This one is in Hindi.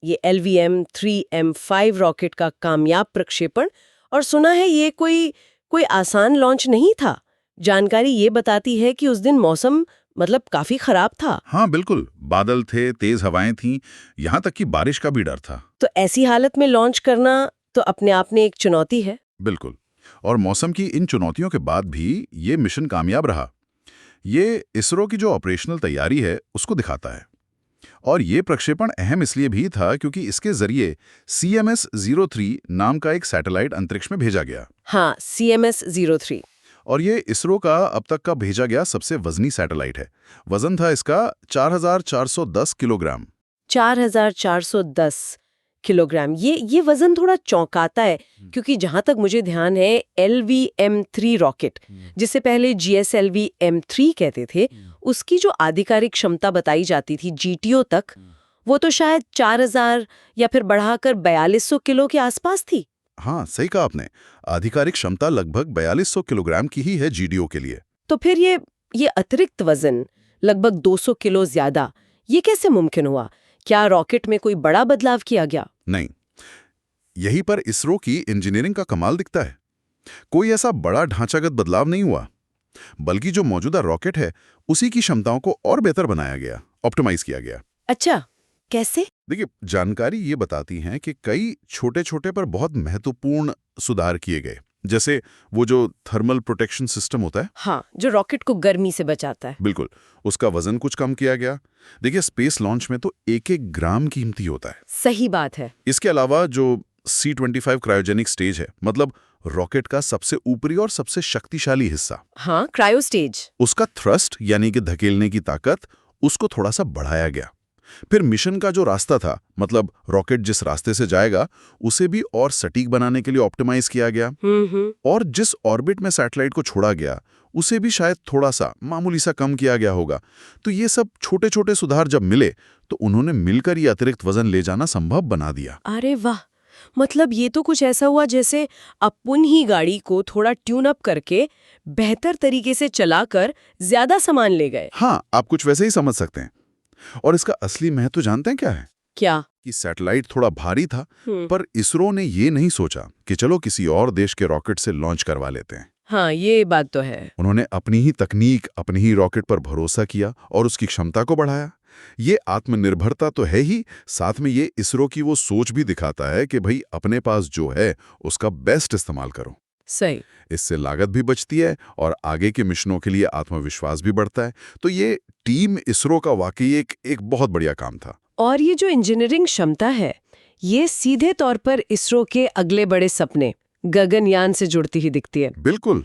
ये LVM-3M5 रॉकेट का कामयाब प्रक्षेपण, और सुना है ये कोई आसान लॉन्च नहीं था। जानकारी ये बताती है कि उस दिन मौसम मतलब काफी खराब था। हाँ बिल्कुल, बादल थे, तेज हवाएं थीं, यहाँ तक कि बारिश का भी डर था। तो ऐसी हालत में लॉन्च करना तो अपने आप में एक चुनौती है। बिल्कुल। और मौसम की इन चुनौतियों के बाद भी ये मिशन कामयाब रहा। ये इसरो की जो ऑपरेशनल तैयारी है उसको दिखाता है। और ये प्रक्षेपण अहम इसलिए भी था क्योंकि इसके जरिए CMS-03 नाम का एक सैटेलाइट अंतरिक्ष में भेजा गया। हाँ, CMS-03। और ये इसरो का अब तक का भेजा गया सबसे वजनी सैटेलाइट है। वजन था इसका 4410 किलोग्राम। 4410 किलोग्राम, ये वजन थोड़ा चौंकाता है, क्योंकि जहां तक मुझे ध्यान है LVM-3 रॉकेट, जिसे पहले GSLV-M3 कहते थे, उसकी जो आधिकारिक क्षमता बताई जाती थी GTO तक, वो तो शायद 4000 या फिर बढ़ाकर 4200 किलो के आसपास थी। हाँ सही कहा आपने, आधिकारिक क्षमता लगभग 4200 किलोग्राम की ही है GDO के लिए। तो फिर ये अतिरिक्त वजन लगभग 200 किलो ज्यादा, ये कैसे मुमकिन हुआ? क्या रॉकेट में कोई बड़ा बदलाव किया गया? नहीं, यहीं पर इसरो की इंजीनियरिंग का कमाल दिखता है। कोई ऐसा बड़ा ढांचागत बदलाव नहीं हुआ, बल्कि जो मौजूदा रॉकेट है उसी की क्षमताओं को और बेहतर बनाया गया, ऑप्टिमाइज किया गया। अच्छा, कैसे? देखिए, जानकारी ये बताती है कि कई छोटे छोटे पर बहुत महत्वपूर्ण सुधार किए गए। जैसे वो जो थर्मल प्रोटेक्शन सिस्टम होता है, हाँ, जो रॉकेट को गर्मी से बचाता है। बिल्कुल, उसका वजन कुछ कम किया गया। देखिए, स्पेस लॉन्च में तो 1-1 ग्राम कीमती होता है। सही बात है। इसके अलावा जो C-25 क्रायोजेनिक स्टेज है, मतलब रॉकेट का सबसे ऊपरी और सबसे शक्तिशाली हिस्सा, हाँ, क्रायो स्टेज। उसका थ्रस्ट यानी कि धकेलने की ताकत, उसको थोड़ा सा बढ़ाया गया। फिर मिशन का जो रास्ता था, मतलब रॉकेट जिस रास्ते से जाएगा, उसे भी और सटीक बनाने के लिए ऑप्टिमाइज किया गया। और जिस ऑर्बिट में सैटेलाइट को छोड़ा गया, उसे भी शायद थोड़ा सा मामूली सा कम किया गया होगा। तो ये सब छोटे छोटे सुधार जब मिले, तो उन्होंने मिलकर ये अतिरिक्त वजन ले जाना संभव बना दिया। अरे वाह, मतलब ये तो कुछ ऐसा हुआ जैसे अपन ही गाड़ी को थोड़ा ट्यून अप करके बेहतर तरीके से चलाकर ज्यादा सामान ले गए। हाँ, आप कुछ वैसे ही समझ सकते हैं। और इसका असली महत्व जानते हैं क्या है? क्या? कि सैटेलाइट थोड़ा भारी था, हम्म। पर इसरो ने ये नहीं सोचा कि चलो किसी और देश के रॉकेट से लॉन्च करवा लेते हैं। हाँ, ये बात तो है। उन्होंने अपनी ही तकनीक, अपनी ही रॉकेट पर भरोसा किया और उसकी क्षमता को बढ़ाया। ये आत्मनिर्भरता तो है ही, साथ में ये इसरो की वो सोच भी दिखाता है कि भाई अपने पास जो है उसका बेस्ट इस्तेमाल करो। सही। इससे लागत भी बचती है और आगे के मिशनों के लिए आत्मविश्वास भी बढ़ता है। तो ये टीम इसरो का वाकई एक बहुत बढ़िया काम था। और ये जो इंजीनियरिंग क्षमता है, ये सीधे तौर पर इसरो के अगले बड़े सपने गगनयान से जुड़ती ही दिखती है। बिल्कुल।